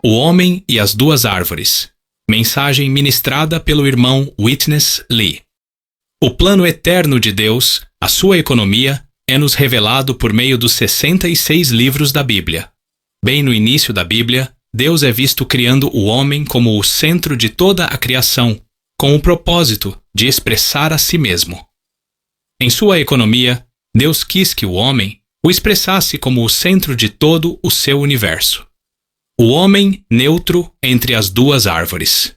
O Homem e as Duas Árvores. Mensagem ministrada pelo irmão Witness Lee. O plano eterno de Deus, a sua economia, é-nos revelado por meio dos 66 livros da Bíblia. Bem no início da Bíblia, Deus é visto criando o homem como o centro de toda a criação, com o propósito de expressar a si mesmo. Em sua economia, Deus quis que o homem o expressasse como o centro de todo o seu universo. O homem neutro entre as duas árvores.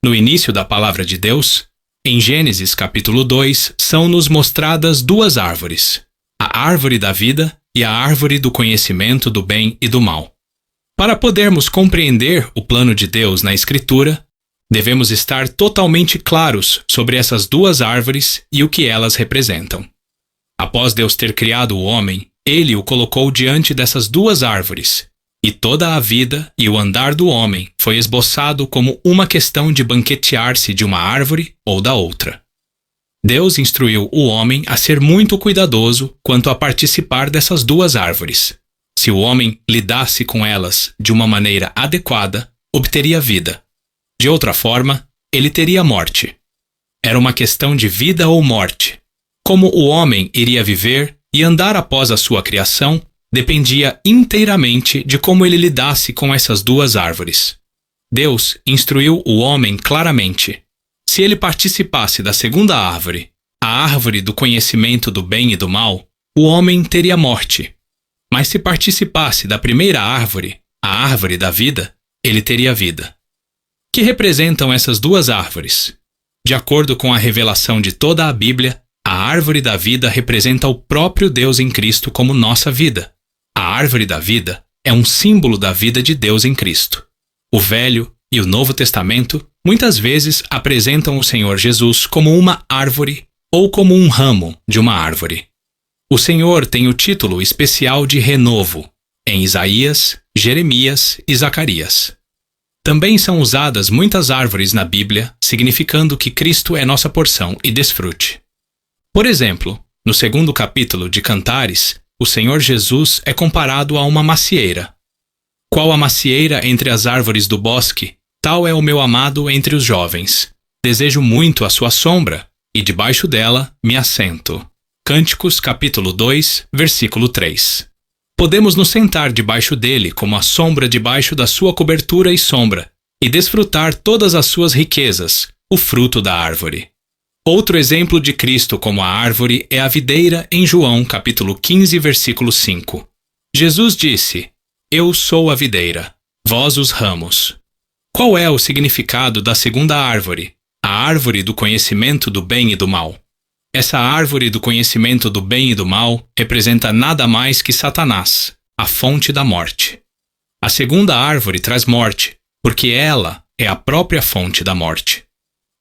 No início da palavra de Deus, em Gênesis capítulo 2, são-nos mostradas duas árvores, a árvore da vida e a árvore do conhecimento do bem e do mal. Para podermos compreender o plano de Deus na Escritura, devemos estar totalmente claros sobre essas duas árvores e o que elas representam. Após Deus ter criado o homem, Ele o colocou diante dessas duas árvores, e toda a vida e o andar do homem foi esboçado como uma questão de banquetear-se de uma árvore ou da outra. Deus instruiu o homem a ser muito cuidadoso quanto a participar dessas duas árvores. Se o homem lidasse com elas de uma maneira adequada, obteria vida. De outra forma, ele teria morte. Era uma questão de vida ou morte. Como o homem iria viver e andar após a sua criação dependia inteiramente de como ele lidasse com essas duas árvores. Deus instruiu o homem claramente. Se ele participasse da segunda árvore, a árvore do conhecimento do bem e do mal, o homem teria morte. Mas se participasse da primeira árvore, a árvore da vida, ele teria vida. Que representam essas duas árvores? De acordo com a revelação de toda a Bíblia, a árvore da vida representa o próprio Deus em Cristo como nossa vida. A árvore da vida é um símbolo da vida de Deus em Cristo. O Velho e o Novo Testamento muitas vezes apresentam o Senhor Jesus como uma árvore ou como um ramo de uma árvore. O Senhor tem o título especial de renovo em Isaías, Jeremias e Zacarias. Também são usadas muitas árvores na Bíblia, significando que Cristo é nossa porção e desfrute. Por exemplo, no 2º capítulo de Cantares, o Senhor Jesus é comparado a uma macieira. Qual a macieira entre as árvores do bosque, tal é o meu amado entre os jovens. Desejo muito a sua sombra, e debaixo dela me assento. Cânticos capítulo 2, versículo 3. Podemos nos sentar debaixo dele como a sombra debaixo da sua cobertura e sombra, e desfrutar todas as suas riquezas, o fruto da árvore. Outro exemplo de Cristo como a árvore é a videira em João capítulo 15, versículo 5. Jesus disse: Eu sou a videira, vós os ramos. Qual é o significado da segunda árvore, a árvore do conhecimento do bem e do mal? Essa árvore do conhecimento do bem e do mal representa nada mais que Satanás, a fonte da morte. A segunda árvore traz morte, porque ela é a própria fonte da morte.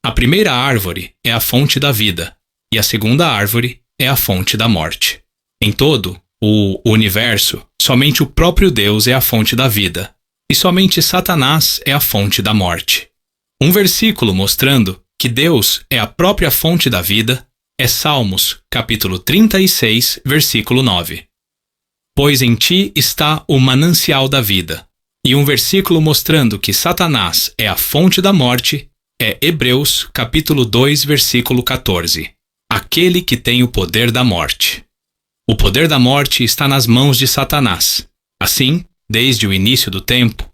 A primeira árvore é a fonte da vida, e a segunda árvore é a fonte da morte. Em todo o universo, somente o próprio Deus é a fonte da vida, e somente Satanás é a fonte da morte. Um versículo mostrando que Deus é a própria fonte da vida é Salmos, capítulo 36, versículo 9. Pois em ti está o manancial da vida. E um versículo mostrando que Satanás é a fonte da morte é Hebreus, capítulo 2, versículo 14. Aquele que tem o poder da morte. O poder da morte está nas mãos de Satanás. Assim, desde o início do tempo,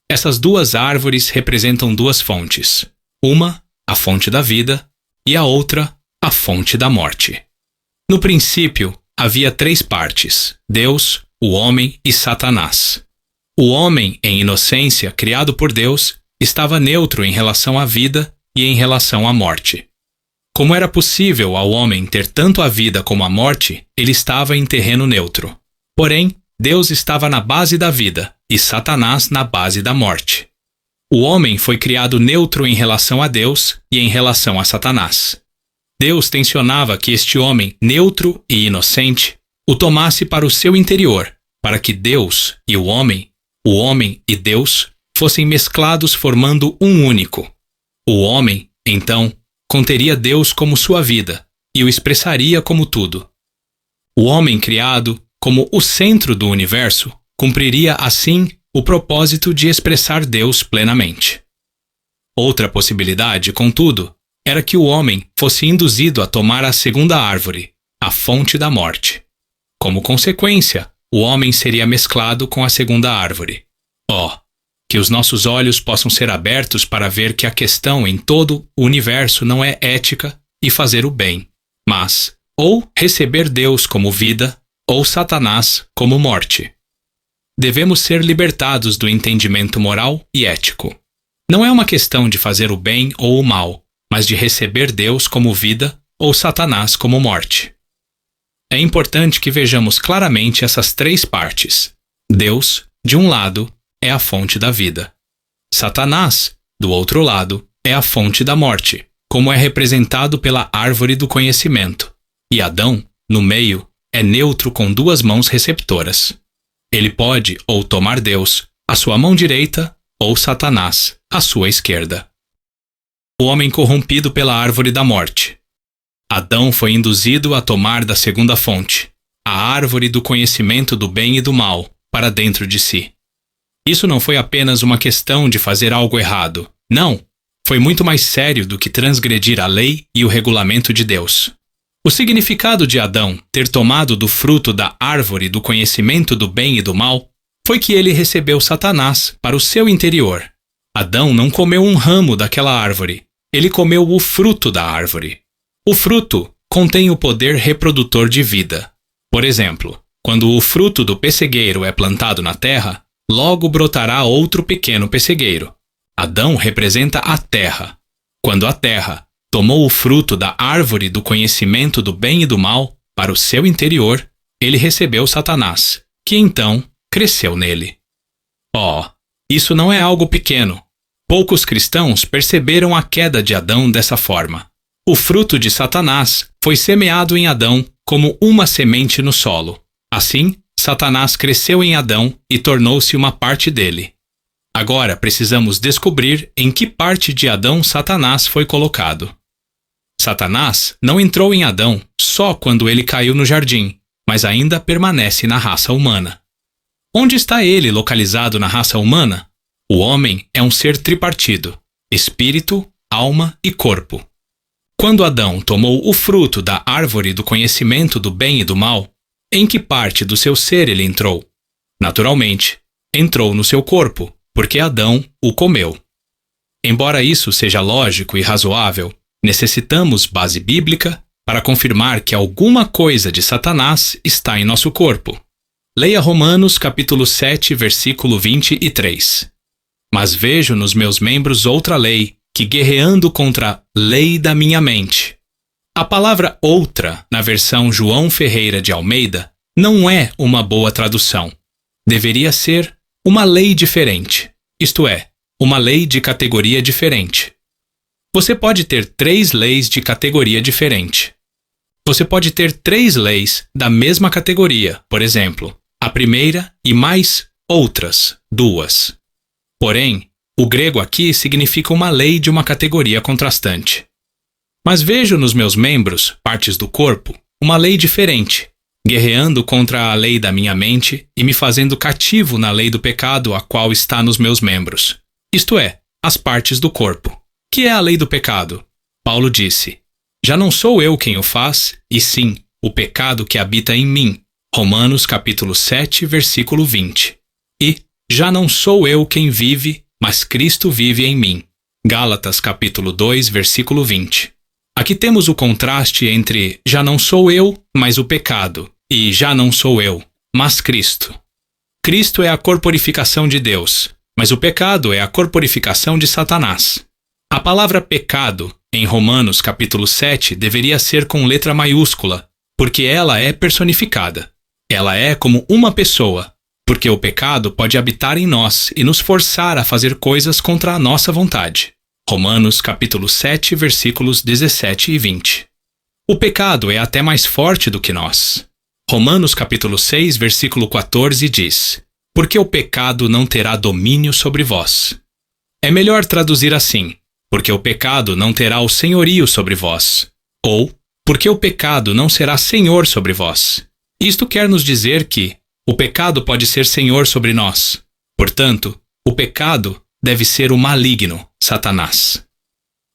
essas duas árvores representam duas fontes. Uma, a fonte da vida, e a outra, a fonte da morte. No princípio, havia três partes: Deus, o homem e Satanás. O homem, em inocência, criado por Deus, estava neutro em relação à vida e em relação à morte. Como era possível ao homem ter tanto a vida como a morte, ele estava em terreno neutro. Porém, Deus estava na base da vida e Satanás na base da morte. O homem foi criado neutro em relação a Deus e em relação a Satanás. Deus tensionava que este homem, neutro e inocente, o tomasse para o seu interior, para que Deus e o homem e Deus, fossem mesclados formando um único. O homem, então, conteria Deus como sua vida e o expressaria como tudo. O homem criado como o centro do universo cumpriria assim o propósito de expressar Deus plenamente. Outra possibilidade, contudo, era que o homem fosse induzido a tomar a segunda árvore, a fonte da morte. Como consequência, o homem seria mesclado com a segunda árvore. Que os nossos olhos possam ser abertos para ver que a questão em todo o universo não é ética e fazer o bem, mas ou receber Deus como vida ou Satanás como morte. Devemos ser libertados do entendimento moral e ético. Não é uma questão de fazer o bem ou o mal, mas de receber Deus como vida ou Satanás como morte. É importante que vejamos claramente essas três partes. Deus, de um lado, é a fonte da vida. Satanás, do outro lado, é a fonte da morte, como é representado pela árvore do conhecimento. E Adão, no meio, é neutro com duas mãos receptoras. Ele pode ou tomar Deus, a sua mão direita, ou Satanás, a sua esquerda. O homem corrompido pela árvore da morte. Adão foi induzido a tomar da segunda fonte, a árvore do conhecimento do bem e do mal, para dentro de si. Isso não foi apenas uma questão de fazer algo errado. Não, foi muito mais sério do que transgredir a lei e o regulamento de Deus. O significado de Adão ter tomado do fruto da árvore do conhecimento do bem e do mal foi que ele recebeu Satanás para o seu interior. Adão não comeu um ramo daquela árvore, ele comeu o fruto da árvore. O fruto contém o poder reprodutor de vida. Por exemplo, quando o fruto do pessegueiro é plantado na terra, logo brotará outro pequeno pessegueiro. Adão representa a terra. Quando a terra tomou o fruto da árvore do conhecimento do bem e do mal para o seu interior, ele recebeu Satanás, que então cresceu nele. Isso não é algo pequeno. Poucos cristãos perceberam a queda de Adão dessa forma. O fruto de Satanás foi semeado em Adão como uma semente no solo. Assim, Satanás cresceu em Adão e tornou-se uma parte dele. Agora precisamos descobrir em que parte de Adão Satanás foi colocado. Satanás não entrou em Adão só quando ele caiu no jardim, mas ainda permanece na raça humana. Onde está ele localizado na raça humana? O homem é um ser tripartido: espírito, alma e corpo. Quando Adão tomou o fruto da árvore do conhecimento do bem e do mal, em que parte do seu ser ele entrou? Naturalmente, entrou no seu corpo, porque Adão o comeu. Embora isso seja lógico e razoável, necessitamos base bíblica para confirmar que alguma coisa de Satanás está em nosso corpo. Leia Romanos capítulo 7, versículo 23. Mas vejo nos meus membros outra lei, que guerreando contra a lei da minha mente. A palavra outra, na versão João Ferreira de Almeida, não é uma boa tradução. Deveria ser uma lei diferente, isto é, uma lei de categoria diferente. Você pode ter 3 leis de categoria diferente. Você pode ter 3 leis da mesma categoria, por exemplo, a primeira e mais outras 2. Porém, o grego aqui significa uma lei de uma categoria contrastante. Mas vejo nos meus membros, partes do corpo, uma lei diferente, guerreando contra a lei da minha mente e me fazendo cativo na lei do pecado a qual está nos meus membros, isto é, as partes do corpo. Que é a lei do pecado? Paulo disse: já não sou eu quem o faz, e sim, o pecado que habita em mim. Romanos capítulo 7, versículo 20. E já não sou eu quem vive, mas Cristo vive em mim. Gálatas capítulo 2, versículo 20. Aqui temos o contraste entre já não sou eu, mas o pecado, e já não sou eu, mas Cristo. Cristo é a corporificação de Deus, mas o pecado é a corporificação de Satanás. A palavra pecado, em Romanos capítulo 7, deveria ser com letra maiúscula, porque ela é personificada. Ela é como uma pessoa, porque o pecado pode habitar em nós e nos forçar a fazer coisas contra a nossa vontade. Romanos capítulo 7, versículos 17 e 20. O pecado é até mais forte do que nós. Romanos capítulo 6, versículo 14 diz: porque o pecado não terá domínio sobre vós. É melhor traduzir assim: porque o pecado não terá o senhorio sobre vós. Ou, porque o pecado não será senhor sobre vós. Isto quer nos dizer que o pecado pode ser senhor sobre nós. Portanto, o pecado deve ser o maligno, Satanás.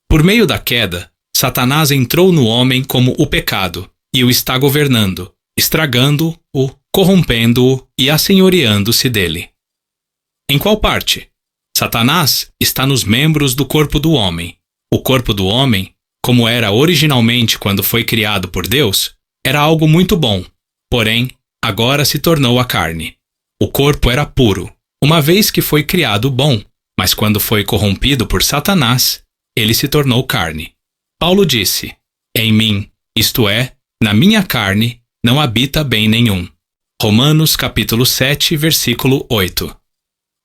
Por meio da queda, Satanás entrou no homem como o pecado e o está governando, estragando-o, corrompendo-o e assenhoreando-se dele. Em qual parte? Satanás está nos membros do corpo do homem. O corpo do homem, como era originalmente quando foi criado por Deus, era algo muito bom, porém, agora se tornou a carne. O corpo era puro, uma vez que foi criado bom, mas quando foi corrompido por Satanás, ele se tornou carne. Paulo disse: em mim, isto é, na minha carne, não habita bem nenhum. Romanos capítulo 7, versículo 8.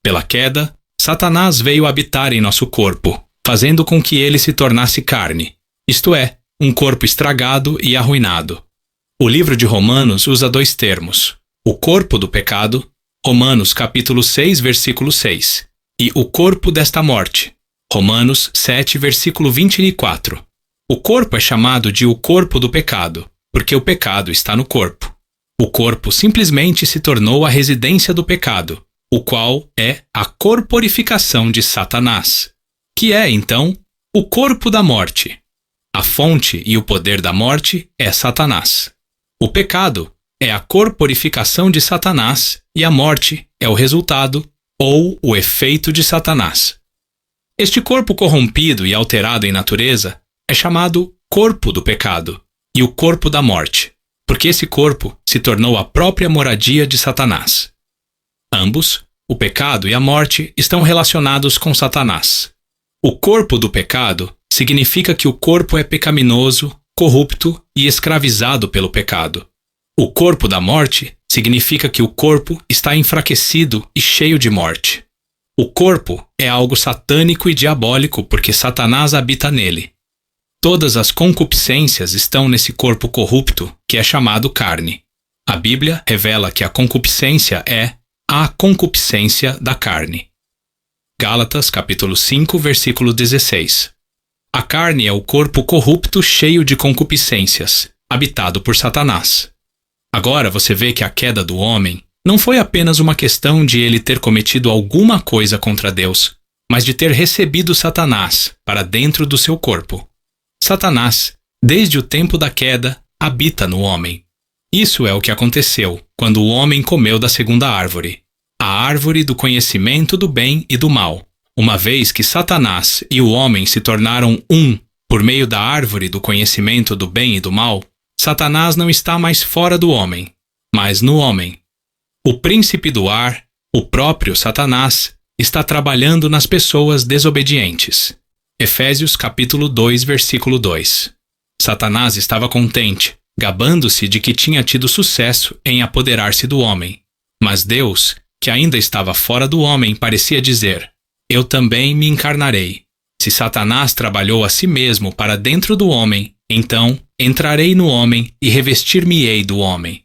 Pela queda, Satanás veio habitar em nosso corpo, fazendo com que ele se tornasse carne, isto é, um corpo estragado e arruinado. O livro de Romanos usa dois termos: o corpo do pecado, Romanos capítulo 6, versículo 6, e o corpo desta morte, Romanos 7, versículo 24. O corpo é chamado de o corpo do pecado, porque o pecado está no corpo. O corpo simplesmente se tornou a residência do pecado, o qual é a corporificação de Satanás, que é, então, o corpo da morte. A fonte e o poder da morte é Satanás. O pecado é a corporificação de Satanás e a morte é o resultado ou o efeito de Satanás. Este corpo corrompido e alterado em natureza é chamado corpo do pecado e o corpo da morte, porque esse corpo se tornou a própria moradia de Satanás. Ambos, o pecado e a morte, estão relacionados com Satanás. O corpo do pecado significa que o corpo é pecaminoso, corrupto e escravizado pelo pecado. O corpo da morte significa que o corpo está enfraquecido e cheio de morte. O corpo é algo satânico e diabólico porque Satanás habita nele. Todas as concupiscências estão nesse corpo corrupto que é chamado carne. A Bíblia revela que a concupiscência é a concupiscência da carne. Gálatas capítulo 5, versículo 16. A carne é o corpo corrupto cheio de concupiscências, habitado por Satanás. Agora você vê que a queda do homem não foi apenas uma questão de ele ter cometido alguma coisa contra Deus, mas de ter recebido Satanás para dentro do seu corpo. Satanás, desde o tempo da queda, habita no homem. Isso é o que aconteceu quando o homem comeu da segunda árvore, a árvore do conhecimento do bem e do mal. Uma vez que Satanás e o homem se tornaram um por meio da árvore do conhecimento do bem e do mal, Satanás não está mais fora do homem, mas no homem. O príncipe do ar, o próprio Satanás, está trabalhando nas pessoas desobedientes. Efésios capítulo 2, versículo 2. Satanás estava contente, gabando-se de que tinha tido sucesso em apoderar-se do homem. Mas Deus, que ainda estava fora do homem, parecia dizer: eu também me encarnarei. Se Satanás trabalhou a si mesmo para dentro do homem, então entrarei no homem e revestir-me-ei do homem.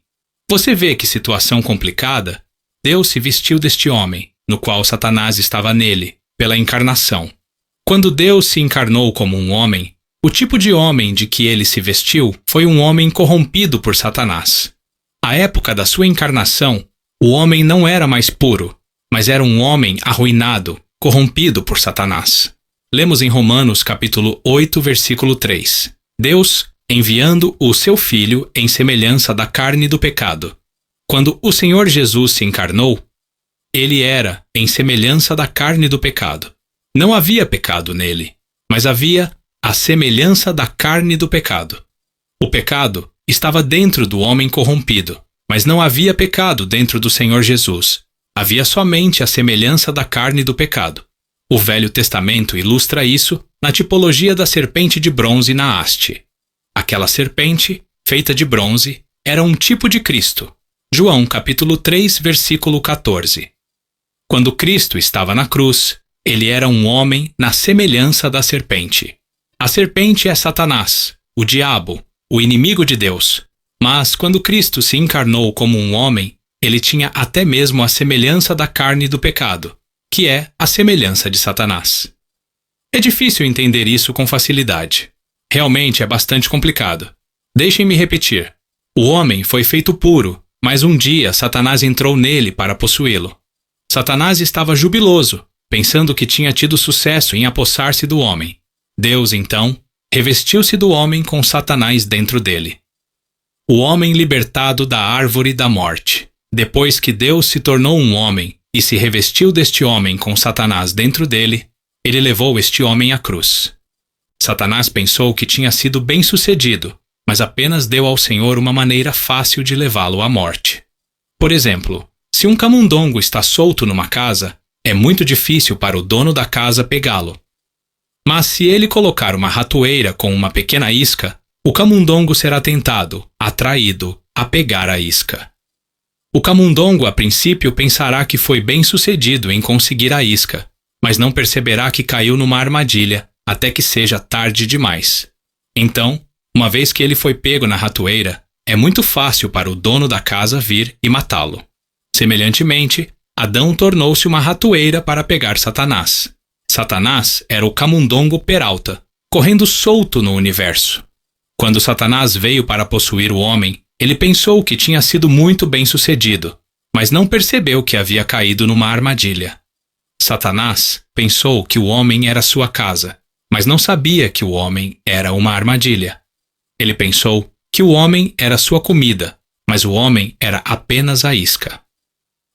Você vê que situação complicada? Deus se vestiu deste homem, no qual Satanás estava nele, pela encarnação. Quando Deus se encarnou como um homem, o tipo de homem de que ele se vestiu foi um homem corrompido por Satanás. À época da sua encarnação, o homem não era mais puro, mas era um homem arruinado, corrompido por Satanás. Lemos em Romanos capítulo 8, versículo 3. Deus, enviando o seu Filho em semelhança da carne do pecado. Quando o Senhor Jesus se encarnou, ele era em semelhança da carne do pecado. Não havia pecado nele, mas havia a semelhança da carne do pecado. O pecado estava dentro do homem corrompido, mas não havia pecado dentro do Senhor Jesus. Havia somente a semelhança da carne do pecado. O Velho Testamento ilustra isso na tipologia da serpente de bronze na haste. Aquela serpente, feita de bronze, era um tipo de Cristo. João capítulo 3, versículo 14. Quando Cristo estava na cruz, ele era um homem na semelhança da serpente. A serpente é Satanás, o diabo, o inimigo de Deus. Mas quando Cristo se encarnou como um homem, ele tinha até mesmo a semelhança da carne do pecado, que é a semelhança de Satanás. É difícil entender isso com facilidade. Realmente é bastante complicado. Deixem-me repetir. O homem foi feito puro, mas um dia Satanás entrou nele para possuí-lo. Satanás estava jubiloso, pensando que tinha tido sucesso em apossar-se do homem. Deus, então, revestiu-se do homem com Satanás dentro dele. O homem libertado da árvore da morte. Depois que Deus se tornou um homem e se revestiu deste homem com Satanás dentro dele, ele levou este homem à cruz. Satanás pensou que tinha sido bem-sucedido, mas apenas deu ao Senhor uma maneira fácil de levá-lo à morte. Por exemplo, se um camundongo está solto numa casa, é muito difícil para o dono da casa pegá-lo. Mas se ele colocar uma ratoeira com uma pequena isca, o camundongo será tentado, atraído, a pegar a isca. O camundongo, a princípio, pensará que foi bem-sucedido em conseguir a isca, mas não perceberá que caiu numa armadilha até que seja tarde demais. Então, uma vez que ele foi pego na ratoeira, é muito fácil para o dono da casa vir e matá-lo. Semelhantemente, Adão tornou-se uma ratoeira para pegar Satanás. Satanás era o camundongo peralta, correndo solto no universo. Quando Satanás veio para possuir o homem, ele pensou que tinha sido muito bem-sucedido, mas não percebeu que havia caído numa armadilha. Satanás pensou que o homem era sua casa, mas não sabia que o homem era uma armadilha. Ele pensou que o homem era sua comida, mas o homem era apenas a isca.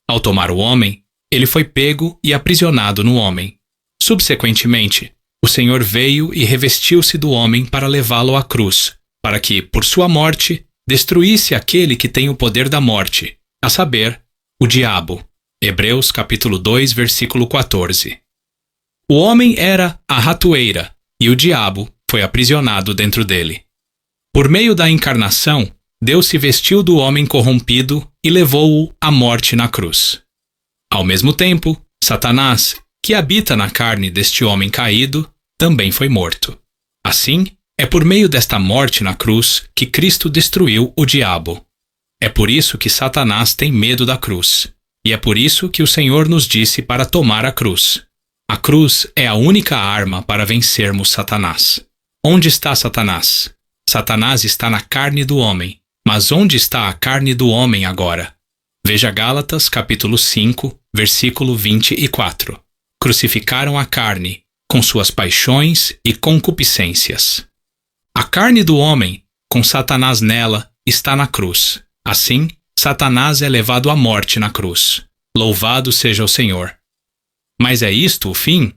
Ao tomar o homem, ele foi pego e aprisionado no homem. Subsequentemente, o Senhor veio e revestiu-se do homem para levá-lo à cruz, para que, por sua morte, destruísse aquele que tem o poder da morte, a saber, o diabo. Hebreus capítulo 2, versículo 14. O homem era a ratoeira, e o diabo foi aprisionado dentro dele. Por meio da encarnação, Deus se vestiu do homem corrompido e levou-o à morte na cruz. Ao mesmo tempo, Satanás, que habita na carne deste homem caído, também foi morto. Assim, é por meio desta morte na cruz que Cristo destruiu o diabo. É por isso que Satanás tem medo da cruz. E é por isso que o Senhor nos disse para tomar a cruz. A cruz é a única arma para vencermos Satanás. Onde está Satanás? Satanás está na carne do homem. Mas onde está a carne do homem agora? Veja Gálatas capítulo 5, versículo 24. Crucificaram a carne, com suas paixões e concupiscências. A carne do homem, com Satanás nela, está na cruz. Assim, Satanás é levado à morte na cruz. Louvado seja o Senhor. Mas é isto o fim?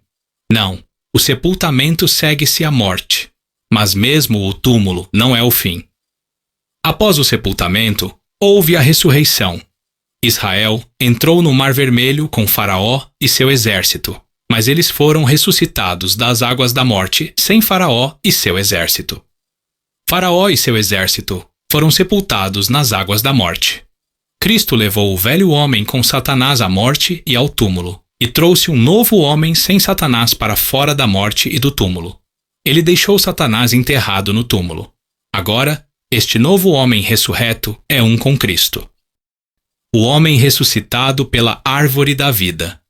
Não. O sepultamento segue-se à morte. Mas mesmo o túmulo não é o fim. Após o sepultamento, houve a ressurreição. Israel entrou no Mar Vermelho com Faraó e seu exército, mas eles foram ressuscitados das águas da morte sem Faraó e seu exército. Faraó e seu exército foram sepultados nas águas da morte. Cristo levou o velho homem com Satanás à morte e ao túmulo, e trouxe um novo homem sem Satanás para fora da morte e do túmulo. Ele deixou Satanás enterrado no túmulo. Agora, este novo homem ressurreto é um com Cristo. O homem ressuscitado pela árvore da vida.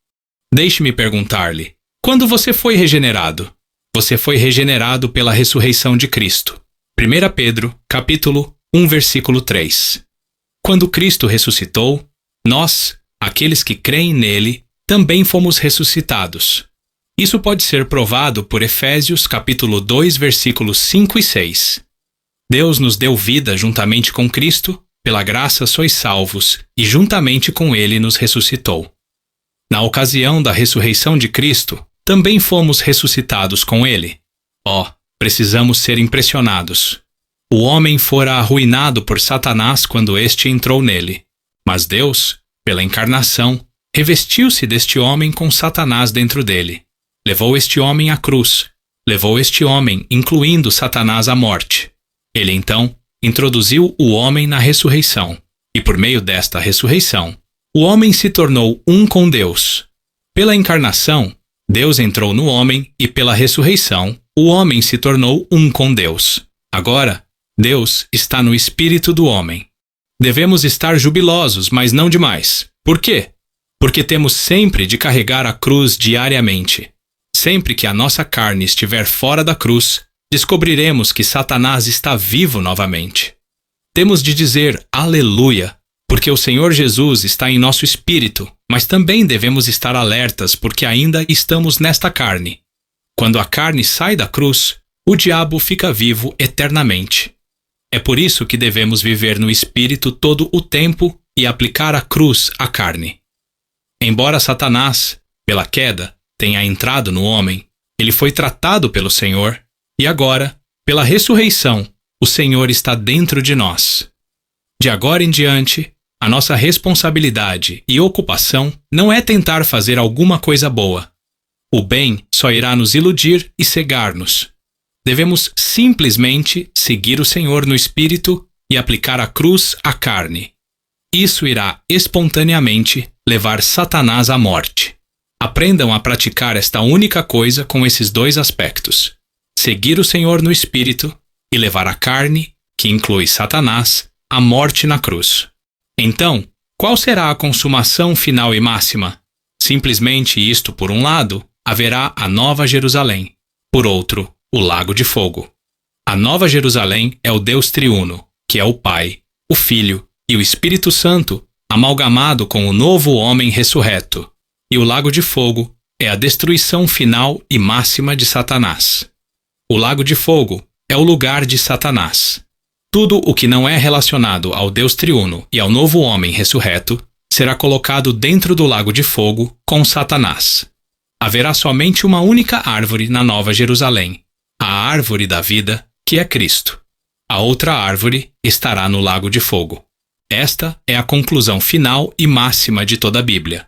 Deixe-me perguntar-lhe, quando você foi regenerado? Você foi regenerado pela ressurreição de Cristo. 1 Pedro, capítulo 1, versículo 3. Quando Cristo ressuscitou, nós, aqueles que creem nele, também fomos ressuscitados. Isso pode ser provado por Efésios capítulo 2, versículos 5 e 6. Deus nos deu vida juntamente com Cristo, pela graça sois salvos, e juntamente com ele nos ressuscitou. Na ocasião da ressurreição de Cristo, também fomos ressuscitados com ele. Precisamos ser impressionados. O homem fora arruinado por Satanás quando este entrou nele. Mas Deus, pela encarnação, revestiu-se deste homem com Satanás dentro dele. Levou este homem à cruz. Levou este homem, incluindo Satanás, à morte. Ele, então, introduziu o homem na ressurreição. E por meio desta ressurreição, o homem se tornou um com Deus. Pela encarnação, Deus entrou no homem e pela ressurreição, o homem se tornou um com Deus. Agora, Deus está no espírito do homem. Devemos estar jubilosos, mas não demais. Por quê? Porque temos sempre de carregar a cruz diariamente. Sempre que a nossa carne estiver fora da cruz, descobriremos que Satanás está vivo novamente. Temos de dizer aleluia Porque o Senhor Jesus está em nosso espírito, mas também devemos estar alertas porque ainda estamos nesta carne. Quando a carne sai da cruz, o diabo fica vivo eternamente. É por isso que devemos viver no espírito todo o tempo e aplicar a cruz à carne. Embora Satanás, pela queda, tenha entrado no homem, ele foi tratado pelo Senhor e agora, pela ressurreição, o Senhor está dentro de nós. De agora em diante, a nossa responsabilidade e ocupação não é tentar fazer alguma coisa boa. O bem só irá nos iludir e cegar-nos. Devemos simplesmente seguir o Senhor no espírito e aplicar a cruz à carne. Isso irá espontaneamente levar Satanás à morte. Aprendam a praticar esta única coisa com esses dois aspectos: seguir o Senhor no espírito e levar a carne, que inclui Satanás, à morte na cruz. Então, qual será a consumação final e máxima? Simplesmente isto: por um lado, haverá a Nova Jerusalém, por outro, o Lago de Fogo. A Nova Jerusalém é o Deus triuno, que é o Pai, o Filho e o Espírito Santo, amalgamado com o novo homem ressurreto. E o Lago de Fogo é a destruição final e máxima de Satanás. O Lago de Fogo é o lugar de Satanás. Tudo o que não é relacionado ao Deus triuno e ao novo homem ressurreto será colocado dentro do Lago de Fogo com Satanás. Haverá somente uma única árvore na Nova Jerusalém, a árvore da vida, que é Cristo. A outra árvore estará no Lago de Fogo. Esta é a conclusão final e máxima de toda a Bíblia.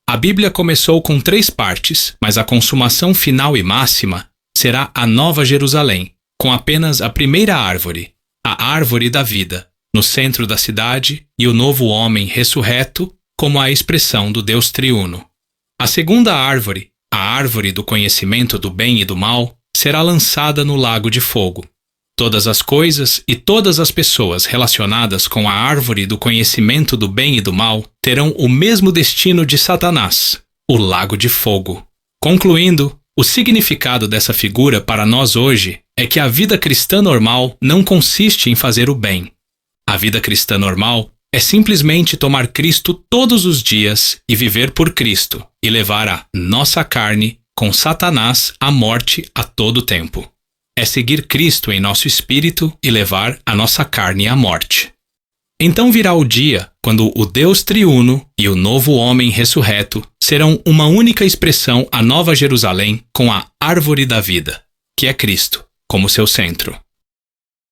A Bíblia começou com 3 partes, mas a consumação final e máxima será a Nova Jerusalém, com apenas a primeira árvore, a árvore da vida, no centro da cidade e o novo homem ressurreto como a expressão do Deus triuno. A segunda árvore, a árvore do conhecimento do bem e do mal, será lançada no Lago de Fogo. Todas as coisas e todas as pessoas relacionadas com a árvore do conhecimento do bem e do mal terão o mesmo destino de Satanás, o Lago de Fogo. Concluindo, o significado dessa figura para nós hoje é que a vida cristã normal não consiste em fazer o bem. A vida cristã normal é simplesmente tomar Cristo todos os dias e viver por Cristo e levar a nossa carne com Satanás à morte a todo tempo. É seguir Cristo em nosso espírito e levar a nossa carne à morte. Então virá o dia quando o Deus triuno e o novo homem ressurreto serão uma única expressão, a Nova Jerusalém, com a árvore da vida, que é Cristo, como seu centro.